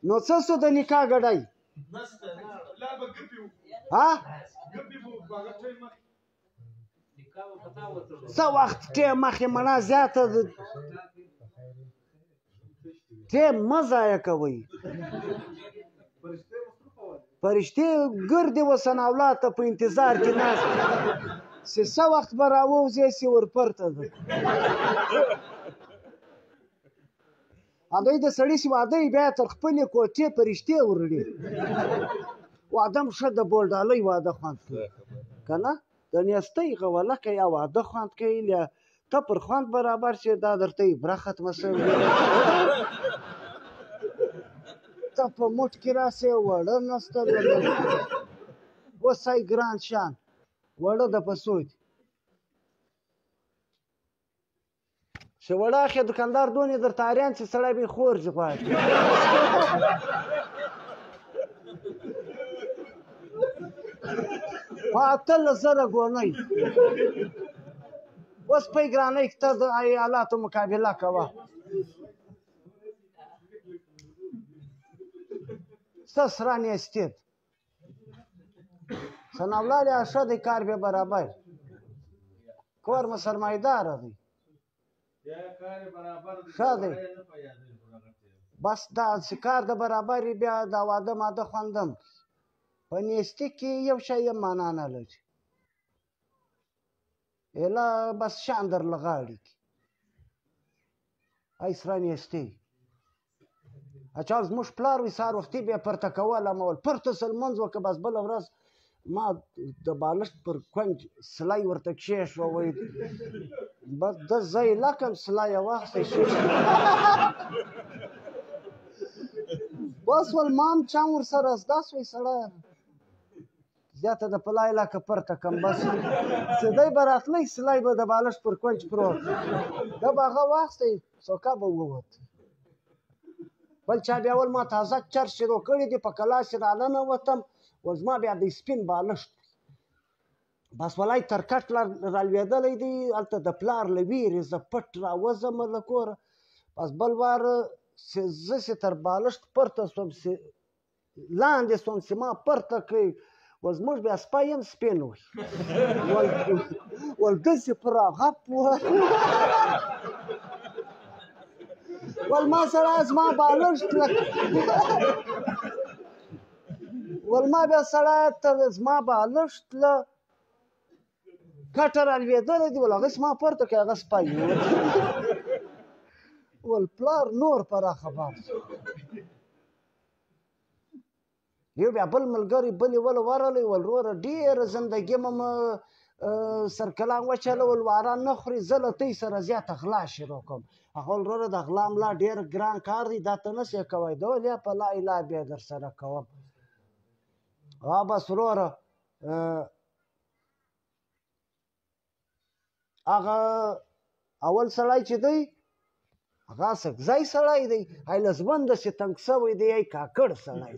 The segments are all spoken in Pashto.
نو څه سو د نکاح ګډای ها څه وخت ټیم مخې مڼه زیاته ده ټیم مه ضایع کوئ فرشتې ګردې وسن اولاد ته په انتظار کې ناست چې څه وخت به راووځې سي ورپورته ده هغوی د سړي چې واده یې بیا تر خپلې کوټې فرشتې وروړي واده هم ښه د بولډالۍ واده خوند کوي که نه د نیستۍ غولکه یا واده خوند کوي ته پر خوند برابر شي دا درته عبره ختمه شوې ته په موټ کې راسې وړه نسته وسای ګران شان وړه د پسو دي چې وړه اخې دوکاندار دونې درته اریان چې سړی به یې خورځي غواړي په 18,000 ګونۍ اوس په ګرانۍ کې ته د ایالاتو مقابله کوه څه سره نیستې ثناالله ښه دی کار بیا برابر کور مو سرمایه‌داره دی ښه دی بس دا چې کار د برابر وي بیا دا واده ماده خوندم په نیستي کې یو شی هم معنا نه لري ایله بس شان درله غاړي کې ای سره نیستي اچھا زموږ پلار وي سهار وختي بیا پرته کول امول پرته سه لمونځ وکړه بس بله ورځ ما د بالښت پر کونج سلای ورته کښېښوی بس ده زه یې لکم سلای یې واخیستی شي بس ول ما هم چم ورسره زده سوی سړی زیاته د پلای لکه پرته کم بس چې دی به راتلی سلای به د بالښت پر کونج پروت ده به هغه واخیستی څوکه به ووت بل چا بیا ول ما تازه چرس شروع کړي دي په کلاس یې راننوتم ول زما بیا د سپین بالښت بس ولای تر کټ رالوېدلی دی هلته د پلار له ویرې زه پټ راوځم له کوره بس بل وار چې زه چې تر بالښت پورته سوم لاندې سوم چې ما پورته کړئ ول زموږ بیا سپی هم سپین وي ول داسې پر غپ ول ما سره زما بالښت ول ما بیا سړی ته زما بالښت له کټه رالوېدلی دی ول هغه ما پورته کړی هغه سپی ول پلار نور په راخبر یو بیا بل ملګری بل یې ول ورغلی ول وروره ډېره زندګي مم سرکلان وچلول واران نه خوري زه له تۍ سره زیاته غلا شروع کوم هغه ول وروره د غلا ملا ډېر ګران کار دی دا ته نشې کوی ده ول یا په لا اله بیا در سره کوم بس وروره هغه اول سړی چې دی هغه سګزی سړی دی ایلزمن داسې تنګ شوی دی ای کاکړ سړی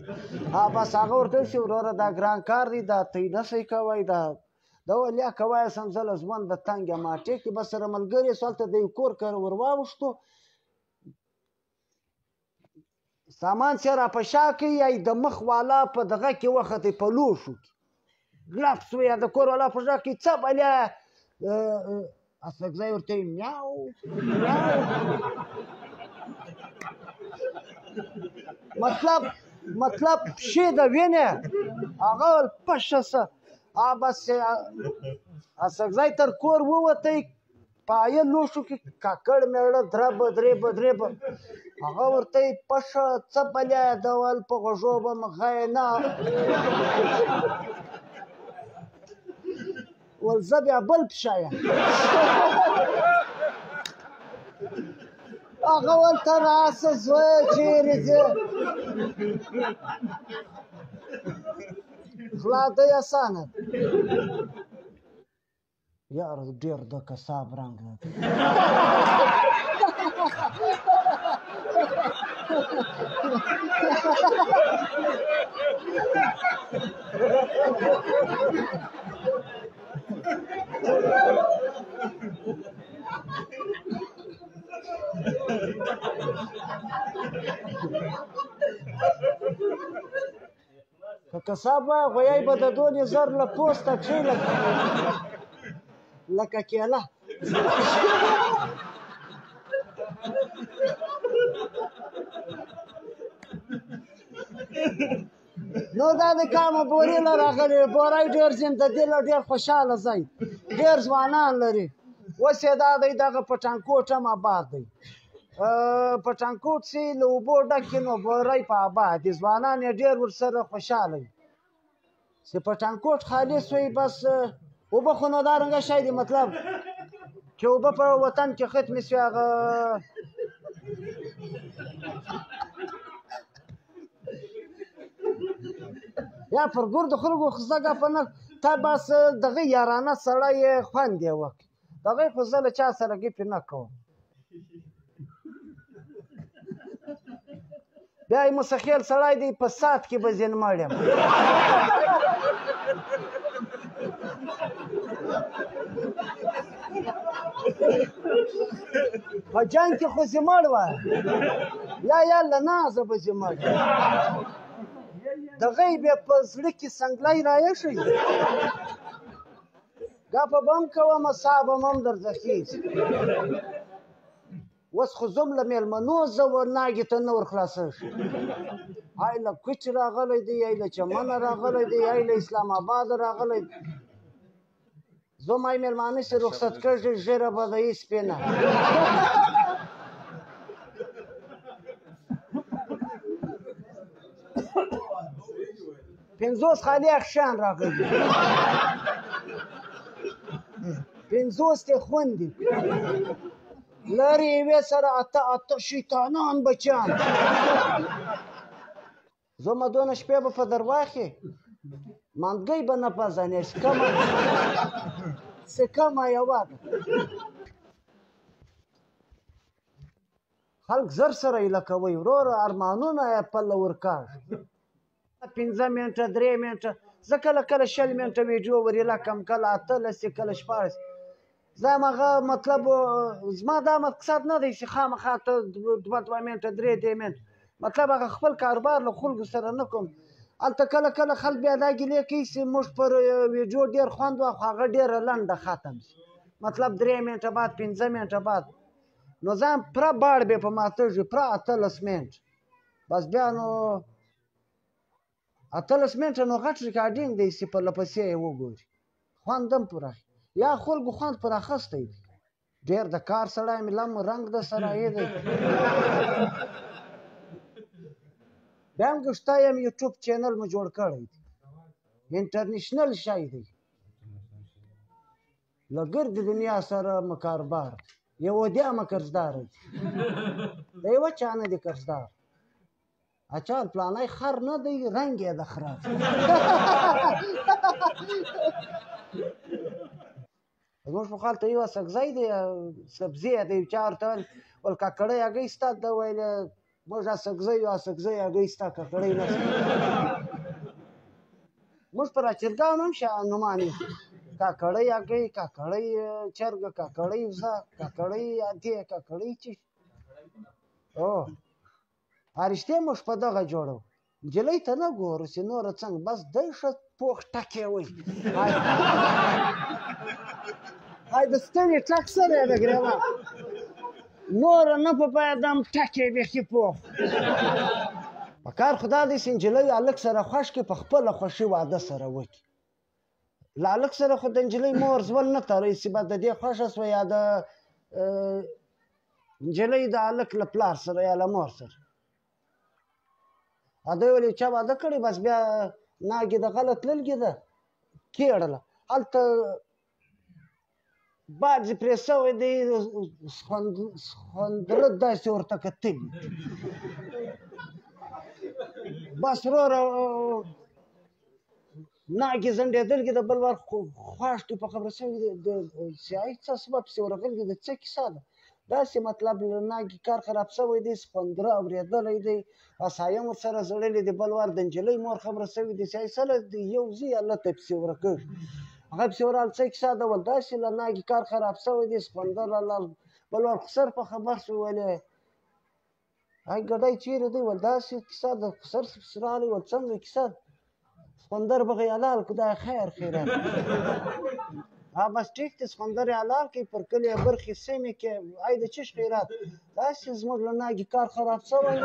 بس هغه ورته وشي وروره دا ګران کار دی دا تی نشئ کوی دا ول یا کوی سم زه لزمن د تنګ یم اټې کې بس سره ملګري سو هلته د یو کور کره ور واوښتو سامان چې را په شا کوي یا د مخ والا په دغه کې وختې په لوښو کې ګلپ سو یا د کور والا په شا کې څه بلیا اسګزی ورته وایي میاو میاو مطلب پښې د وینې هغه ول پشه سه بس اسګزی تر کور ووتی پایه لوښو کې کاکړ میړه دربه درېبه هغه ورته وایي پشه څه بلیا ده ول په غوږو به م غی نه ول زه بیا بل پشه یم هغه ول ته راسه زویه چیرې ځې غلا دی اسانه ده یاره ډېر د کساب رنګ ده قصاب وایه غویی به د دونې زر له پوسته کښې لکه کیله نو دا د کامه بورې له راغلې بوری ډېر زندګي له ډېر خوشحاله ځای ډېر ځوانان لري اوس یې دا دی دغه پټانکوټ هم آباد دی پټانکوټ چې له اوبو ډک کړي نو بوری په آباد دي ځوانان یې ډېر ورسره خوشحاله وي چې پټانکوټ خالص وي بس اوبه خو نو دارنګه شی دی مطلب چې اوبه په وطن کې ختمې شوې هغه یا پر ګردو خلکو خو زه ګپه نه تا بس دغه یارانه سړی یې خوند یې وکړي دغه خو زه له چا سره ګپې نه کوم بیا یې مسخیل سړی دی په ساعت کې به ځین مړ یم په جنګ کې خو زه مړ وه یا له نازه به زه مړ دغه یې بیا په زړه کې سنګلی رایښی ګپه به هم کومه ساه به م هم درځه خېږي اوس خو زوم له مېلمنو زه ناګې ته نه ورخلاصېږي ای له کوچ راغلی دی ای له چمنه راغلی دی ای له اسلام آباده راغلی دی زوم ای مېلمانه چې رخصت کېږي ژیره به د یې سپینه پنځوس خالي اخشان راغلي پنځوس ته خوندې لرې یوې سره اته شیطانان بچیان زما دونه شپې به په درواخې منګی به نه پزنې سکمه یوه ده خلک زر سره ایله کوي وروره ارمانونه یې پله ورکاږي 5 منټه 3 منټه زه کله کله 20 منټه ویډیو ورېله کم کله 18 کله 14 زه هماغه مطلب زما دا مقصد نه دی چې خامخا ته 2 منټه 3 منټه مطلب هغه خپل کاروبار له خلکو سره نه کوم هلته کله کله خلک بیا دا ګیلې کوي چې موږ پر ویډیو ډېر خوند واخلو هغه ډېره لنډه ختم شي مطلب 3 منټه بعد 5 منټه بعد نو زه هم پوره باړ بیا په ماتېږي پوره 18 منټ بس بیا نو 18 منټه نو غټ ریکارډینګ دی چې پرله پسې یې وګوري خوند هم پوره یا خلکو خوند پر اخیستی دی ډېر د کار سړی مې لم رنګ د سره یې دی بیا هم ګشته یم یوټیوب چینل مې جوړ کړی دی انټرنیشنل شی دی له ګرد دنیا سره مې کاروبار یو ودیا مې قرضدار دی د یوه چا نه دی قرضدار اچھا پلانی خر نه دی رنګ یې د خره زموږ په خال ته یوه سبزی دی سبزي دی یو چا ورته ویل ول کاکړۍ هګۍ ستا ده ویل موږ سبزی هګۍ ستا کاکړۍ نه موږ په راچرګاو هم نومان یو کاکړۍ هګۍ کاکړۍ چرګه کاکړۍ وزه کاکړۍ ادې کاکړۍ چې او رښتیا موږ په دغه جوړو نجلۍ ته نه ګورو چې نوره څنګه بس دی ښه پوخ ټکی وی ای د ستنې ټک سره یې د ګرېوان نوره نه په باید هم ټکی بیخي پوخ په کار خو دا دی چې نجلۍ هلک سره خوښ کړي په خپله خوښي واده سره وکړي له هلک سره خو د نجلۍ مور زول نه تړئ چې به د دې خوښه شوه یا د نجلۍ د هلک له پلار سره یا له مور سره دوی ویل چا واده کړی بس بیا ناګې د غلط تللګې ده کېړله هلته باج پرې سوی دی سخوندره داسې ورته کتلي بس وروره ناګې ځنډېدلګې د بل وار خواښ کې په خبره سوي دی چې ای څه سبب پسې ورغلګې د څه کیسه ده داسې مطلب له ناګې کار خراب سوی دی سخوندره اورېدلی دی اسایم ورسره زړلی دی بل وار د نجلۍ مور خبره سوي دی چې ای څه یو ځي هلته پسې ورکېږي هغه پسې ورال څه کیسه ده ول داسې له ناګې کار خراب سوی دی سخوندره بل وار خسر په خبر شو ولې ای ګډی چیرې دی ول داسې کیسه ده خسر پسې راغلی ول څنګه کیسه ده سخوندر به یې حلال کړو دا خیر خیرات بس ټیک دی سخوندر یې حلال کړي پر کلي برخې سیمې کې ای د چش خیرات داسې زموږ له ناګې کار خراب شوی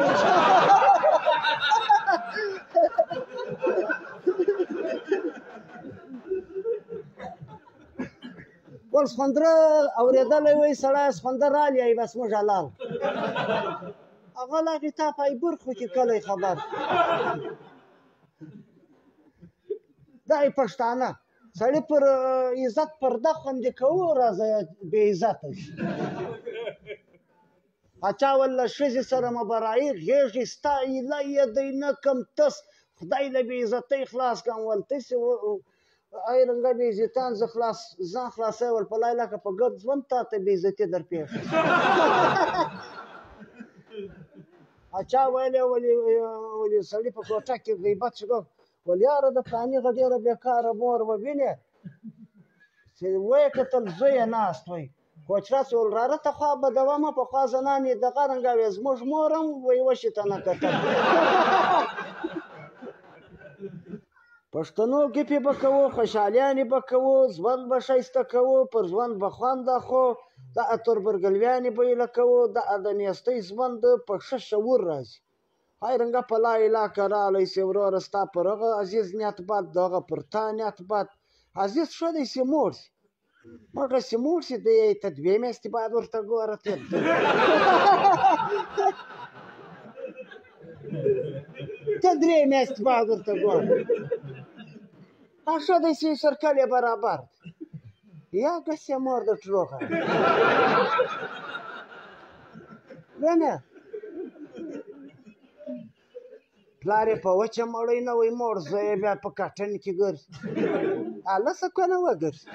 ول سخوندره اورېدلی وایي سړی سخوندر رالی ای بس موږ حلال هغه لا دې تا په ای برخو کې کلی خبر دا ای پښتانه سړی پر عزت پرده خوندې کوو راځه بې عزته شي اچا وله ښځې سره مبرایي غېږې ستا ایله یې دی نه کم تس خدای له بې عزتۍ خلاص کړم ول تسې ای رنګه بې عزتان زه ځان خلاصوی ول په لایله که په ګډ ژوند تا ته بې عزتي در پېښ اچا ویلې ولې سړي په کوټه کې غیبت شو ول یاره د فلاني هغه ډېره بېکاره مور به وینې چې ویې کتل زوی یې ناست وی کوچرس ول راره ته خوا بدوه مه پخوا زنانې دغه رنګه وې زموږ مور هم وی وشي ته نه کتل پښتنو ګپې به کوو خوشحالیانې به کوو ژوند به ښایسته کوو پر ژوند به خوند اخو د تربرګلویانې به یې لکوو د نیستۍ ژوند په ښه شعور راځي های رنګه په لا اله که رالی سي وروره ستا پر هغه عزیز نیت بد د هغه پر تا نیت بد عزیز ښه دی چې موړ سي مګر چې موړ سي دی ته دوې میاشتې باید ورته ګوره تېر ته درې میاشتې باید ورته ګوره ښه دی چې شرکل یې برابر یا ګس یې مور د ټروخه وینې پلار یې په وچه مړی نه وی مور زوی یې بیا په کاټن کې ګرځي هلسه کنه وګرځي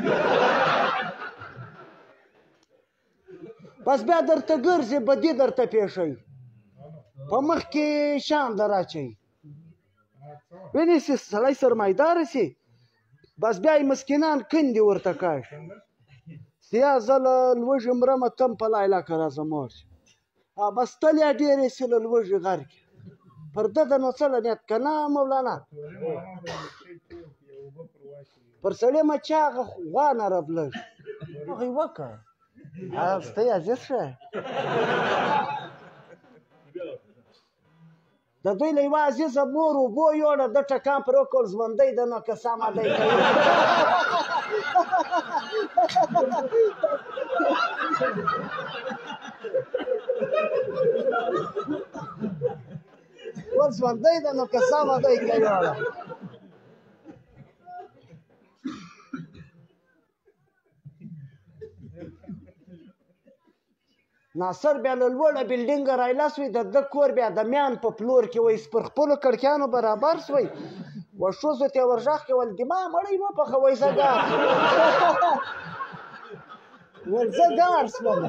بس بیا درته ګرځي بدي درته پېښوي په مخ کې شان در اچوي وینې چې سړی سرمایداره سي بس بیا یې مسکینان کندې ورته کاږي سیا زه له لوږې مرمه تم په لایله که راځه مور شي بس تل یې ډېرې سي له لوږې غر کې پر ده د نو څه له نیت که نه مولانا پر سړي مچه هغه غوا نرب لږ هغه یې وکړه سته یې عزیز شه د دوی له یوه عزیزه مور اوبو یوړه ده ټکان پرې وکړل ژوندی ده نو که سمه دی کوي ور ژوندی ده نو که سمه دی که یوړه ناصر بیا له لوړه بلډینګه رایله سوی د ده کور بیا د میان په پلور کې وایي پر خپلو کړکیانو برابر سوی و ښځو ته یې ورغږ کړې ول دما مړی مه پخوئ زه ګار ول زه ګار سوم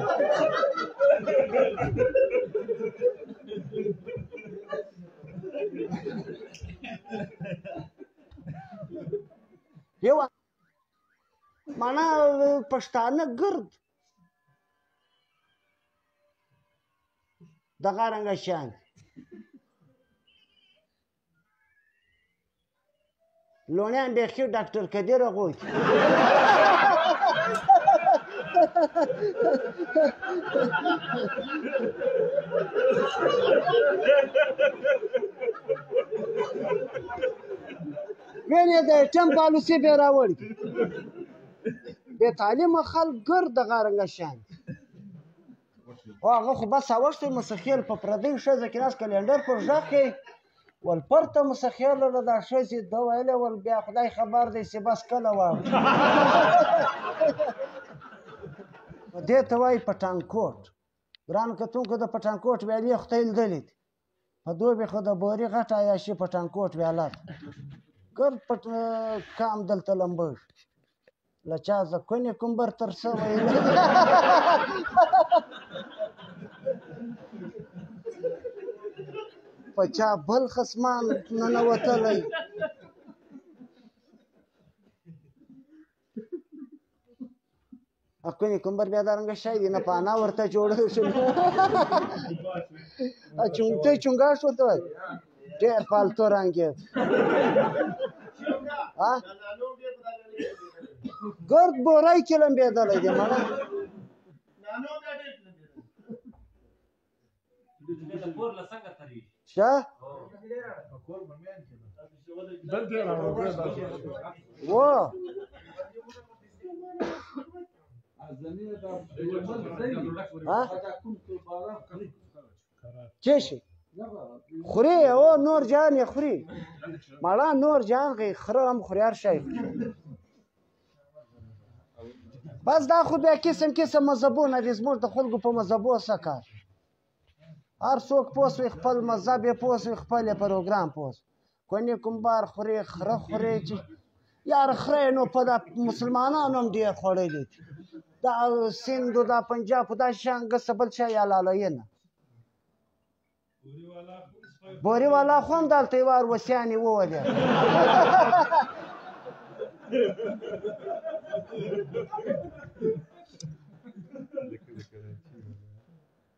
یو معنا پښتانه ګرد دغه رنګه شان لونیان بیخي ډاکټر کدیر غوښ وینې د ایټم پالیسي بیا راوړي بې تعلیمه خلک ګرد دغه رنګه شان هغه خو بس اوښتی مسخیل په پردۍ ښځه کې ناست کلنډر پر غږ کوي ول پرته مسخیله له دا ښځې ده ویلی ول بیا خدای خبر دی چې بس کله واوري دې ته وایي پټانکوټ ګرانو کتونکو د پټانکوټ ویالې خدای لیدلې دي په دوبي خو د بوري غټه عیاشي پټانکوټ ویاله ده ګرد کام دلته لمبږ له چا زکونې کومبر تر سوی په چا بل خصمان ننوتلی اکونې کومبر بیا دا رنګه شی دی نه پانا ورته جوړه شو ته چونګاښ ورته وایي ډېر فالتو رنګېد ګرد بوری کې لمبېدلی دی مړه شه و چه شي خوري او نور جان یې خوري مړه نور جان خره هم خوري هر شی بس دا خو بیا قسم قسم مذهبونه دي زموږ د خلکو په مذهبو څه کار هر څوک پوس وي خپل مذهب یې پوس وي خپل یې پروګرام پوس کونې کوم بار خوري خره خوري چې یار خره نو په دا مسلمانانو هم ډېر خوړلی دا سند دا پنجاب دا شان ګسه بل شی حلالوي نه بوري والا خو هم دلته یې وار وسیانې وولې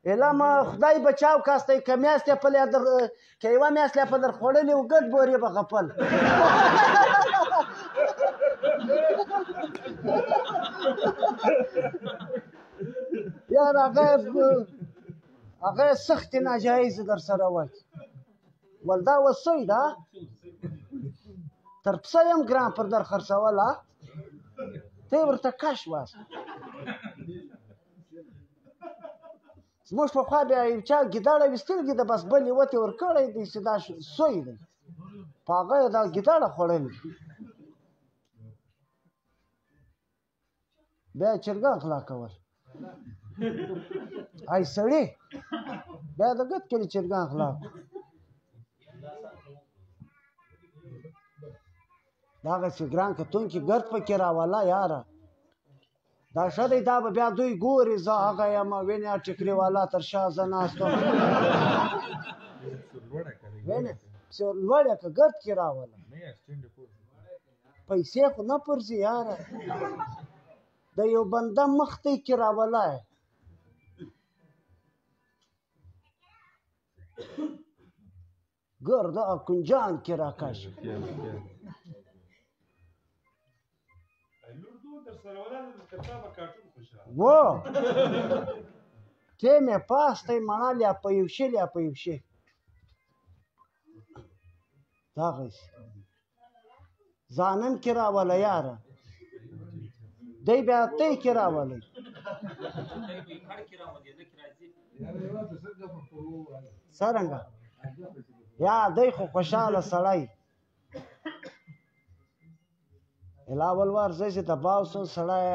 علم خدای بچاو کاستی که میاست یا پل که یوه میاست یا پل خوڑلی و گد بوری بغپل یار هغه سخت ناجایز در سره وای ول دا وسوی دا تر پسه یم ګران پر در خرڅوله ته یې ورته کش واس زموږ پخوا بیا یو چا ګیداړه ویستلګي ده بس بل یې وتې ورکړی دی چې دا سوی دی په هغه یې دا ګیداړه خوړلې بیا یې چرګان غلا کول ای سړي بیا د ګد کلي چرګان غلا دغسې ګران کتونکي ګرد پکې راوله یاره دا ښه دی دا به بیا دوی ګوري زه هغه یم وینې ټیکري والا تر شا زه ناست وم وینې لوړه که ګرد کې راوله پیسې خو نه پرځي یاره د یو بنده مخ ته کې راوله ګرد کنجان کې راکش و ته مې پاستی مڼه لیاپه دغسې ځانم کې راوله یاره دی بیا تی کې راولی څرنګه یا دی خو خوشحاله سړی الاول وار زه چې دباو سم سړی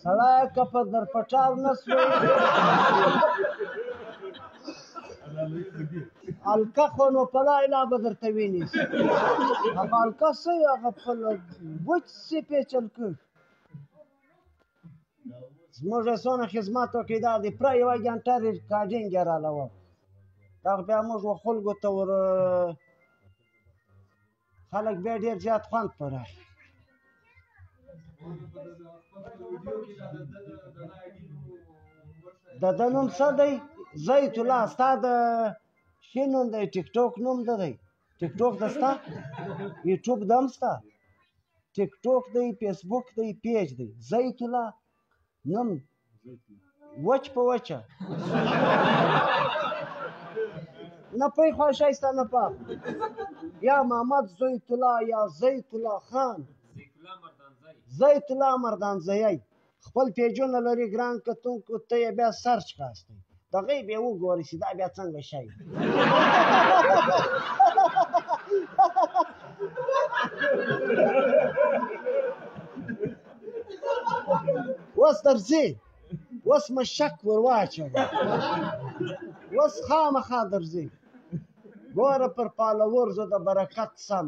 سړی که په در پټاو نه سوی الکه خو نو په لا اله به درته وینیسي هغه الکه څه یې هغه په وچ سي پیچل کړ زموږ یې څونه خدمت وکړي دا د پوره یوه ګنټه ریکارډینګ یې راله وه دغه بیا موږ خلکو ته ور خلک بیا ډېر زیات خوند پرې اخلي د ده نوم څه دی زیت الله ستا د ښې نوم دی ټیک ټوک نوم ده دی ټیک ټوک ده ستا یوټیوب ده هم ستا ټیک ټوک دی فیسبوک دی پیج دی زیت الله نوم وچ په وچه نه پی خواشی ستا نه پاک یا محمد زیت الله یا زیت الله خان زیت الله مردانزیی خپل پیجونه لري ګران کتونکو ته یې بیا سرچ کاستی دغه یې بیا وګورئ چې دا بیا څنګه شی اوس درځي اوس مشک ور واچوه اوس خامخا درځي ګوره پر پالورزو د برکت سم